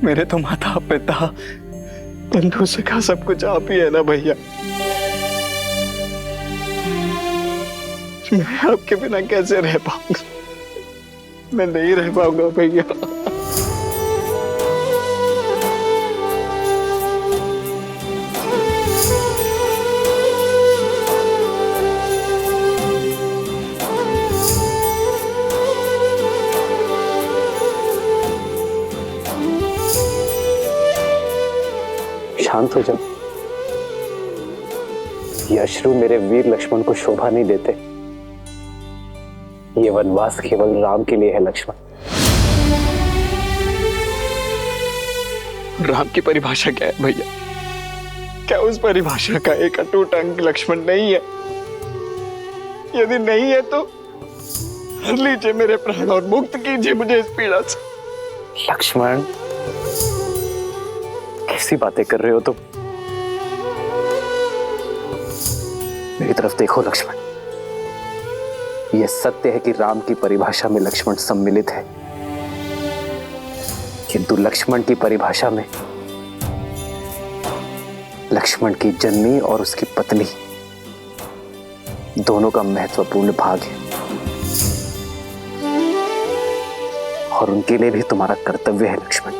मेरे तो माता पिता बंधु सखा सब कुछ आप ही है ना भैया। मैं आपके बिना कैसे रह पाऊंगा? मैं नहीं रह पाऊंगा भैया। शांत हो जाओ। ये अश्रु मेरे वीर लक्ष्मण को शोभा नहीं देते। ये वनवास केवल राम के लिए है लक्ष्मण। राम की परिभाषा क्या है भैया? क्या उस परिभाषा का एक अटूट अंग लक्ष्मण नहीं है? यदि नहीं है तो हर लीजिए मेरे प्राण और मुक्त कीजिए मुझे इस पीड़ा से। लक्ष्मण, कैसी बातें कर रहे हो तुम? मेरी तरफ देखो लक्ष्मण। यह सत्य है कि राम की परिभाषा में लक्ष्मण सम्मिलित है, किंतु लक्ष्मण की परिभाषा में लक्ष्मण की जननी और उसकी पत्नी दोनों का महत्वपूर्ण भाग है, और उनके लिए भी तुम्हारा कर्तव्य है लक्ष्मण।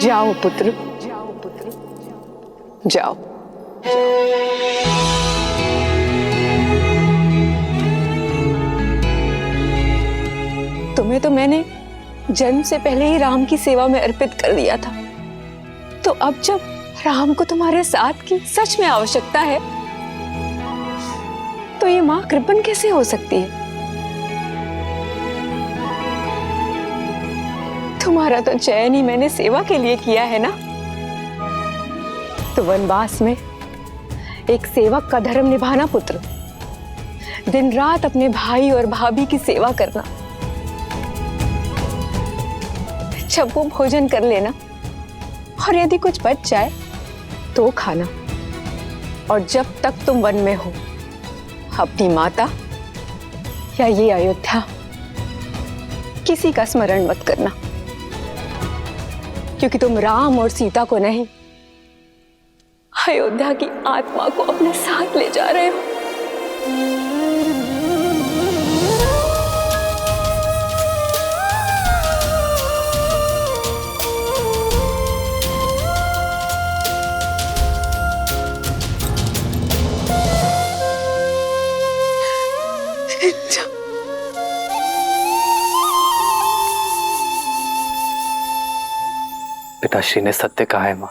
जाओ पुत्र, जाओ पुत्र, जाओ। तुम्हें तो मैंने जन्म से पहले ही राम की सेवा में अर्पित कर दिया था, तो अब जब राम को तुम्हारे साथ की सच में आवश्यकता है, तो ये मां कृपण कैसे हो सकती है? तुम्हारा तो चयन ही मैंने सेवा के लिए किया है ना। तो वनवास में एक सेवक का धर्म निभाना पुत्र, दिन रात अपने भाई और भाभी की सेवा करना, जब वो भोजन कर लेना और यदि कुछ बच जाए तो खाना, और जब तक तुम वन में हो अपनी माता या ये अयोध्या किसी का स्मरण मत करना, क्योंकि तुम राम और सीता को नहीं, अयोध्या की आत्मा को अपने साथ ले जा रहे हो। पिताश्री ने सत्य कहा है मां।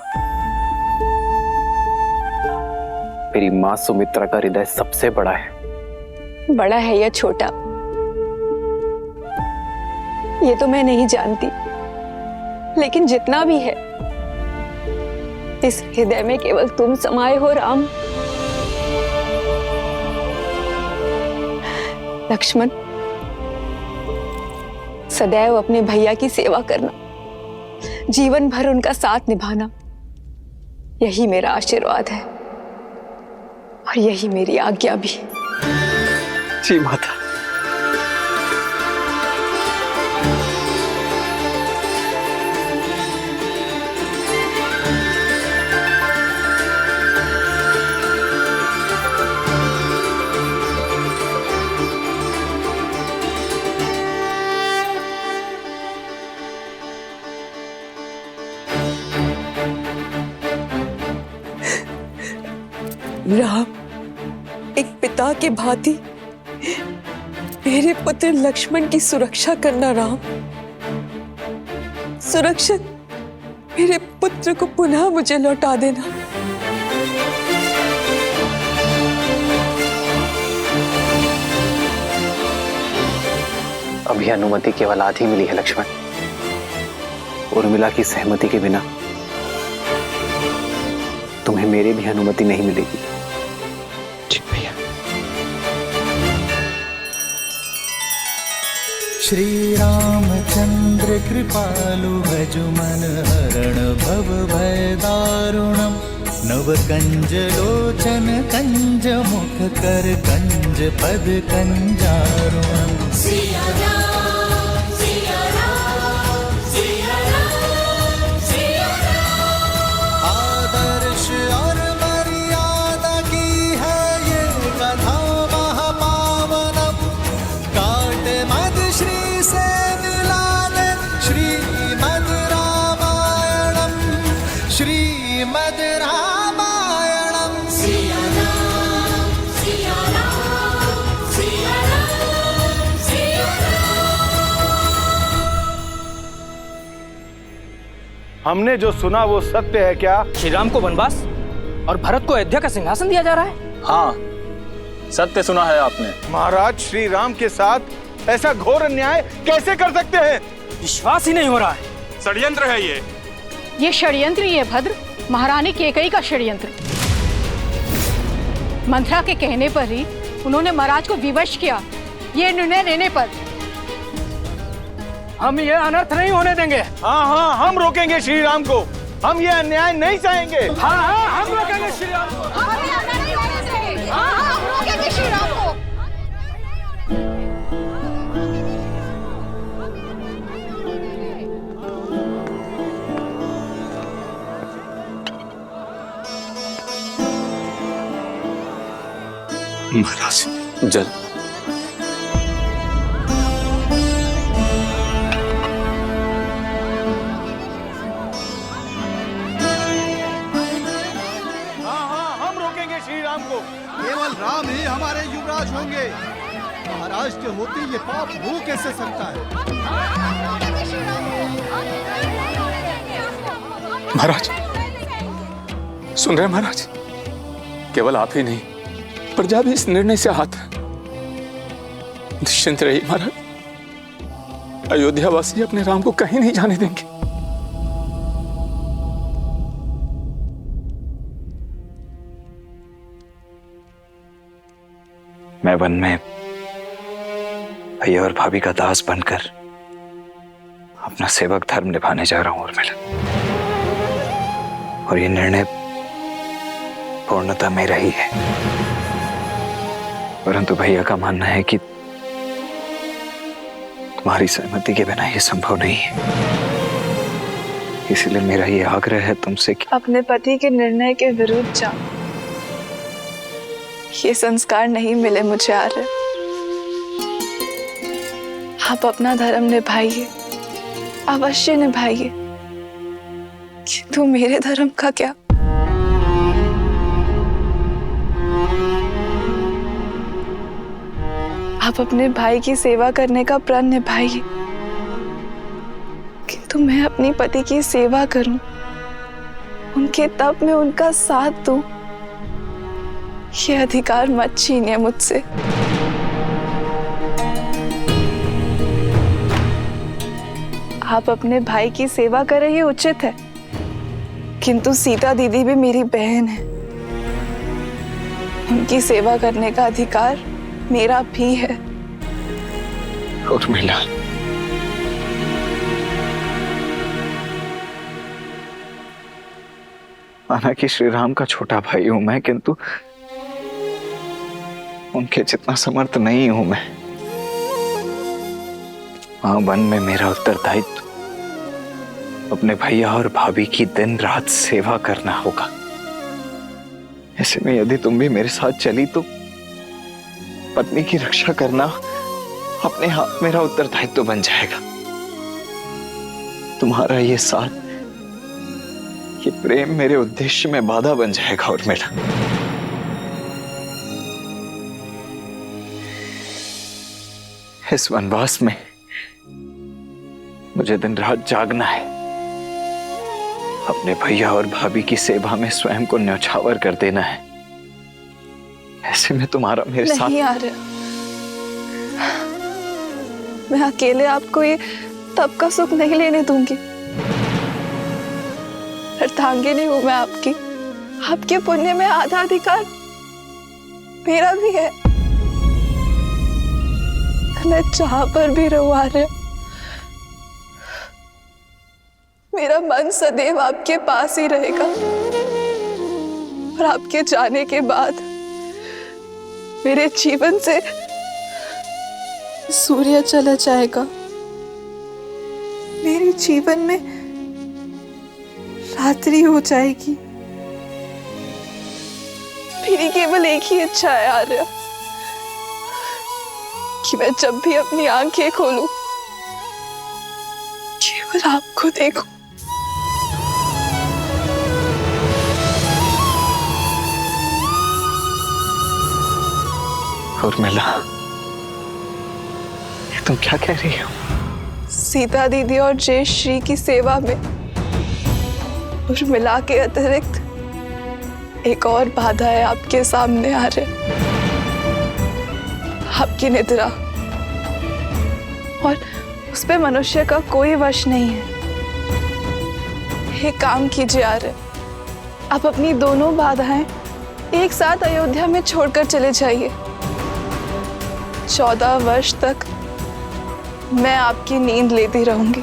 मेरी मां सुमित्रा का हृदय सबसे बड़ा है। बड़ा है या छोटा, ये तो मैं नहीं जानती, लेकिन जितना भी है, इस हृदय में केवल तुम समाये हो राम। लक्ष्मण, सदैव अपने भैया की सेवा करना, जीवन भर उनका साथ निभाना, यही मेरा आशीर्वाद है और यही मेरी आज्ञा भी। जी माता। राम, एक पिता के भांति मेरे पुत्र लक्ष्मण की सुरक्षा करना राम। सुरक्षित मेरे पुत्र को पुनः मुझे लौटा देना। अभी अनुमति केवल आधी मिली है लक्ष्मण। उर्मिला की सहमति के बिना तुम्हें मेरी भी अनुमति नहीं मिलेगी। ठीक भैया। श्री रामचंद्र कृपालु भजुमन हरण भव भय दारुणम नव कंज लोचन कंज मुख कर कंज पद कंजारुणम आदर्श और मर्यादा की है ये कथा महापावनम काट मद श्री से मिला दे श्रीमद रामायणम श्रीमद रामायणम हमने जो सुना वो सत्य है क्या? श्री राम को वनवास और भरत को अयोध्या का सिंहासन दिया जा रहा है। हाँ, सत्य सुना है आपने। महाराज श्री राम के साथ ऐसा घोर अन्याय कैसे कर सकते हैं? विश्वास ही नहीं हो रहा है। षड्यंत्र है ये षड्यंत्र ही है भद्र, महारानी केकई का षड्यंत्र। मंत्रा के कहने पर ही उन्होंने महाराज को विवश किया। ये निर्णय लेने पर हम ये अनर्थ नहीं होने देंगे। हाँ हाँ, हम रोकेंगे श्री राम को। हम ये अन्याय नहीं सहेंगे। हाँ हाँ, हम रोकेंगे श्री राम को। हम रोकेंगे श्री राम को। महाराज जल। केवल राम ही हमारे युवराज होंगे। महाराज के होते ये पाप हो कैसे सकता है? महाराज सुन रहे हैं महाराज, केवल आप ही नहीं प्रजा भी इस निर्णय से आहत है। निश्चिंत रहिए महाराज, अयोध्यावासी अपने राम को कहीं नहीं जाने देंगे। मैं वन में भैया और भाभी का दास बनकर अपना सेवक धर्म निभाने जा रहा हूं उर्मिला, और ये निर्णय पूर्णतः मेरा ही है। परंतु भैया का मानना है कि तुम्हारी सहमति के बिना ये संभव नहीं है। इसलिए मेरा ये आग्रह है तुमसे कि अपने पति के निर्णय के विरुद्ध जाओ। ये संस्कार नहीं मिले मुझे आर्य। आप अपना धर्म निभाइए, अवश्य निभाइए, किंतु मेरे धर्म का क्या? आप अपने भाई की सेवा करने का प्रण निभाइए, किंतु मैं अपनी पति की सेवा करूं, उनके तप में उनका साथ दूं, ये अधिकार मत छीनिए मुझसे। आप अपने भाई की सेवा करें ये उचित है, किंतु सीता दीदी भी मेरी बहन है। उनकी सेवा करने का अधिकार मेरा भी है। उर्मिला, माना कि श्री राम का छोटा भाई हूं मैं, किंतु उनके जितना समर्थ नहीं हूं मैं। वहां वन में मेरा उत्तरदायित्व अपने भैया और भाभी की दिन रात सेवा करना होगा। ऐसे में यदि तुम भी मेरे साथ चली तो पत्नी की रक्षा करना अपने हाथ मेरा उत्तरदायित्व बन जाएगा। तुम्हारा ये साथ, ये प्रेम मेरे उद्देश्य में बाधा बन जाएगा उर्मिला। इस वनवास में मुझे दिन रात जागना है, अपने भैया और भाभी की सेवा में स्वयं को न्यौछावर कर देना है। ऐसे में तुम्हारा मेरे साथ नहीं आ रहा। मैं अकेले आपको ये तब का सुख नहीं लेने दूंगी। अर्धांगिनी हूं मैं आपकी। आपके पुण्य में आधा अधिकार मेरा भी है। मैं जहां पर भी रहूं आर्य, मेरा मन सदैव आपके पास ही रहेगा। और आपके जाने के बाद मेरे जीवन से सूर्य चला जाएगा। मेरे जीवन में रात्रि हो जाएगी। मेरी केवल एक ही इच्छा है आर्य, कि मैं जब भी अपनी आंखें खोलूं केवल आपको देखूं। उर्मिला, ये तुम क्या कह रही हो? सीता दीदी और जयश्री की सेवा में उर्मिला के अतिरिक्त एक और बाधा है आपके सामने आ रहे, आपकी निद्रा, और उस पे मनुष्य का कोई वश नहीं है। एक काम कीजिए आर्य, आप अपनी दोनों बाधाएं एक साथ अयोध्या में छोड़कर चले जाइए। 14 वर्ष तक मैं आपकी नींद लेती रहूंगी,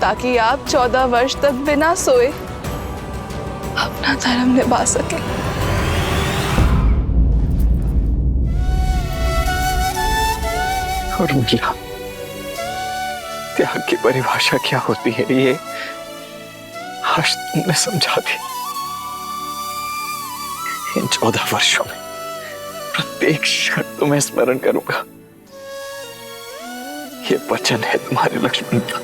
ताकि आप 14 वर्ष तक बिना सोए अपना धर्म निभा सके। उर्मिला, त्याग की परिभाषा क्या होती है ये आज तुमने समझा दी। इन 14 वर्षों में प्रत्येक क्षण तुम्हें स्मरण करूंगा, ये वचन है तुम्हारे लक्ष्मण का।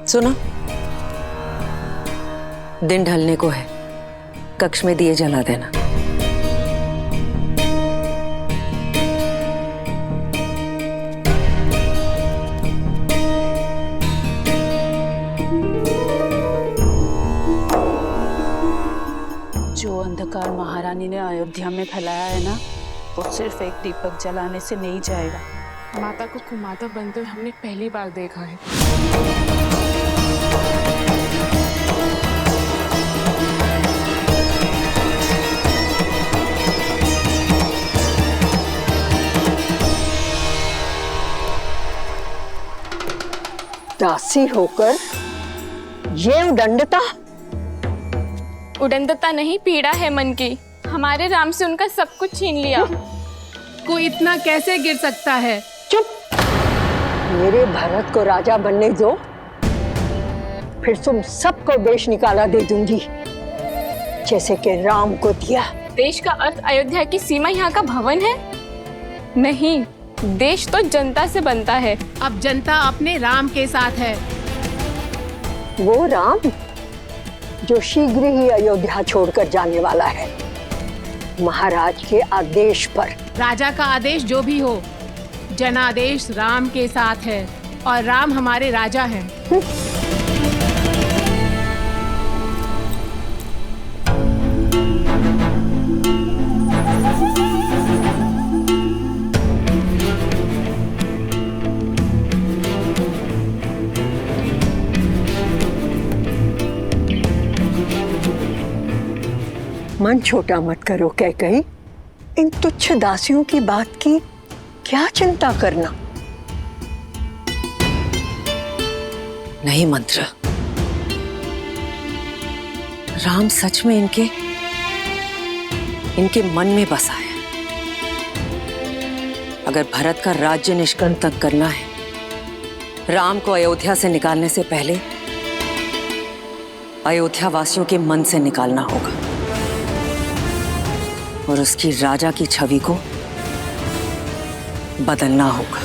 सुनो, दिन ढलने को है, कक्ष में दिए जला देना। जो अंधकार महारानी ने अयोध्या में फैलाया है ना, वो सिर्फ एक दीपक जलाने से नहीं जाएगा। माता को कुमाता बनते हुए हमने पहली बार देखा है। दासी होकर ये उदंडता? उदंडता नहीं, पीड़ा है मन की। हमारे राम से उनका सब कुछ छीन लिया। कोई इतना कैसे गिर सकता है? चुप! मेरे भरत को राजा बनने दो, फिर तुम सबको देश निकाला दे दूंगी, जैसे कि राम को दिया। देश का अर्थ अयोध्या की सीमा यहाँ का भवन है? नहीं, देश तो जनता से बनता है। अब जनता अपने राम के साथ है। वो राम जो शीघ्र ही अयोध्या छोड़कर जाने वाला है, महाराज के आदेश पर। राजा का आदेश जो भी हो, जनादेश राम के साथ है और राम हमारे राजा हैं। मन छोटा मत करो कैकई, इन तुच्छ दासियों की बात की क्या चिंता करना। नहीं मंत्र, राम सच में इनके मन में बसा है। अगर भरत का राज्य निष्कंटक करना है, राम को अयोध्या से निकालने से पहले अयोध्या वासियों के मन से निकालना होगा और उसकी राजा की छवि को बदलना होगा।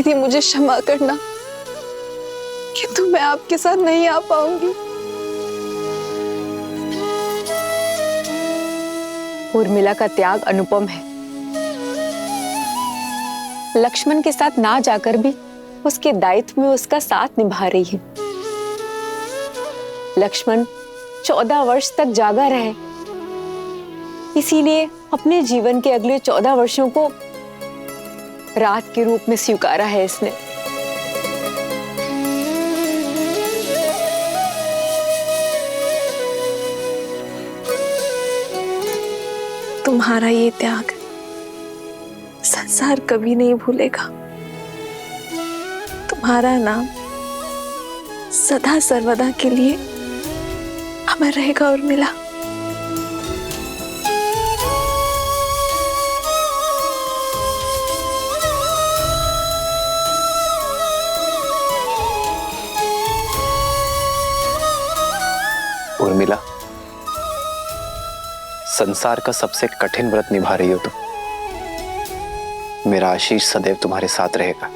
दीदी मुझे क्षमा करना, किंतु मैं आपके साथ नहीं आ पाऊंगी। उर्मिला का त्याग अनुपम है। लक्ष्मण के साथ ना जाकर भी उसके दायित्व में उसका साथ निभा रही है। लक्ष्मण 14 वर्ष तक जागा रहे, इसीलिए अपने जीवन के अगले 14 वर्षों को रात के रूप में स्वीकारा है इसने। तुम्हारा ये त्याग संसार कभी नहीं भूलेगा। तुम्हारा नाम सदा सर्वदा के लिए अमर रहेगा उर्मिला। उर्मिला, संसार का सबसे कठिन व्रत निभा रही हो तुम। मेरा आशीष सदैव तुम्हारे साथ रहेगा।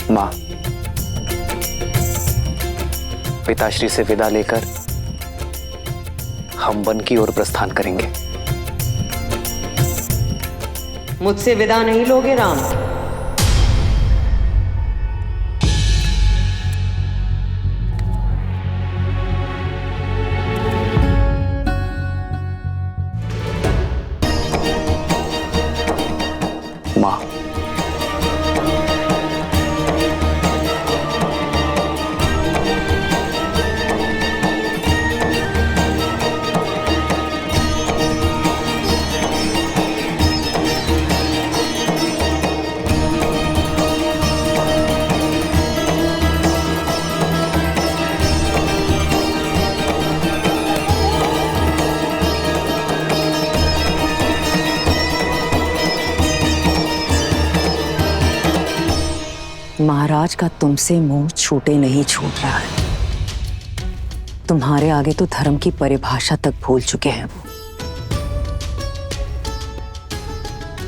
माँ, पिताश्री से विदा लेकर हम वन की ओर प्रस्थान करेंगे। मुझसे विदा नहीं लोगे राम? माँ, महाराज का तुमसे मुंह छूटे नहीं छूट रहा है। तुम्हारे आगे तो धर्म की परिभाषा तक भूल चुके हैं वो।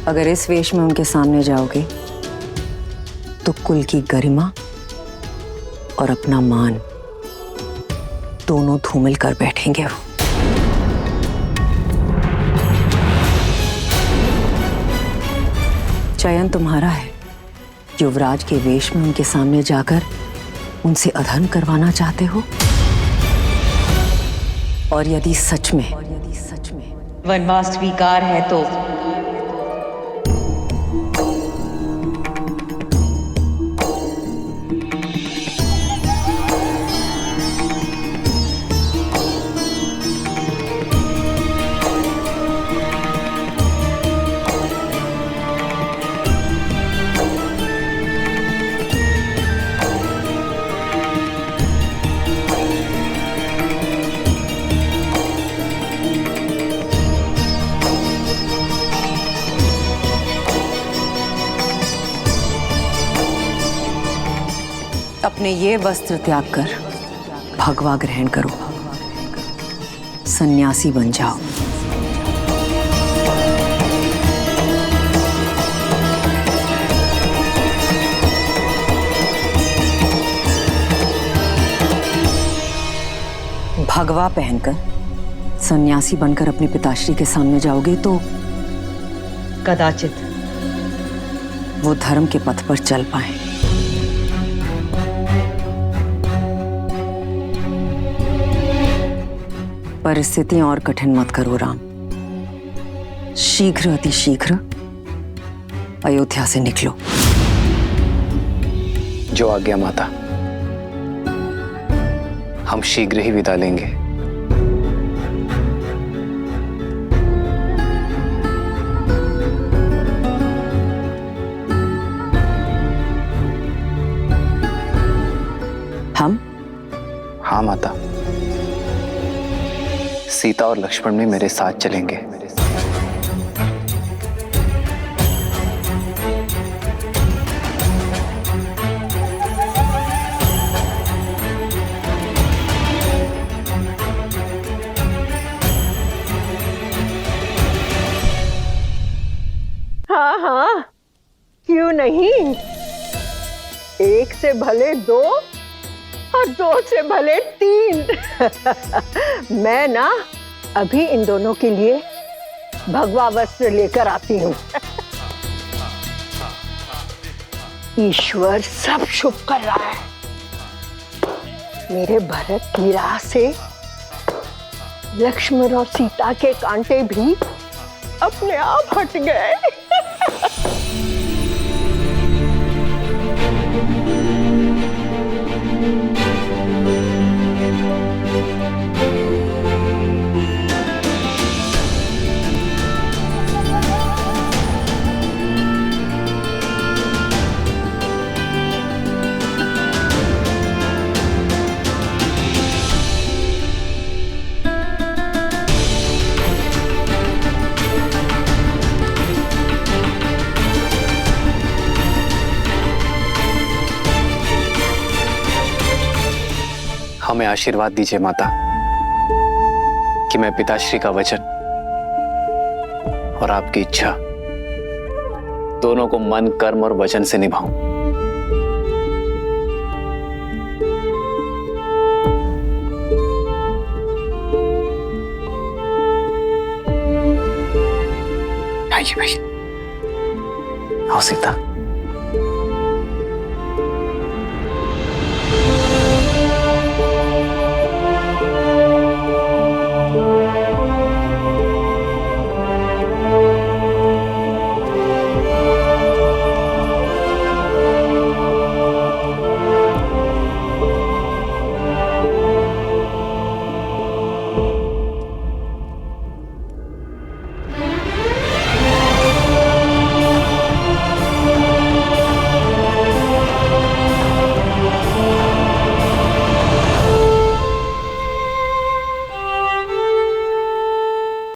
अगर इस वेश में उनके सामने जाओगे तो कुल की गरिमा और अपना मान दोनों धूमिल कर बैठेंगे वो। चयन तुम्हारा है। युवराज के वेश में उनके सामने जाकर उनसे अधर्म करवाना चाहते हो, और यदि सच में वनवास स्वीकार है तो अपने ये वस्त्र त्याग कर भगवा ग्रहण करो, सन्यासी बन जाओ। भगवा पहनकर सन्यासी बनकर अपने पिताश्री के सामने जाओगे तो कदाचित वो धर्म के पथ पर चल पाए। परिस्थितियां और कठिन मत करो राम। शीघ्र अतिशीघ्र अयोध्या से निकलो। जो आज्ञा माता, हम शीघ्र ही विदा लेंगे। हम? हाँ माता, सीता और लक्ष्मण भी मेरे साथ चलेंगे। हाँ हाँ, क्यों नहीं। एक से भले दो और दो से भले तीन। मैं ना अभी इन दोनों के लिए भगवा वस्त्र लेकर आती हूँ। ईश्वर सब शुभ कर रहा है। मेरे भरत की राह से लक्ष्मण और सीता के कांटे भी अपने आप हट गए। हमें आशीर्वाद दीजिए माता कि मैं पिताश्री का वचन और आपकी इच्छा दोनों को मन, कर्म और वचन से निभाऊं। आइए भाई, आओ सीता।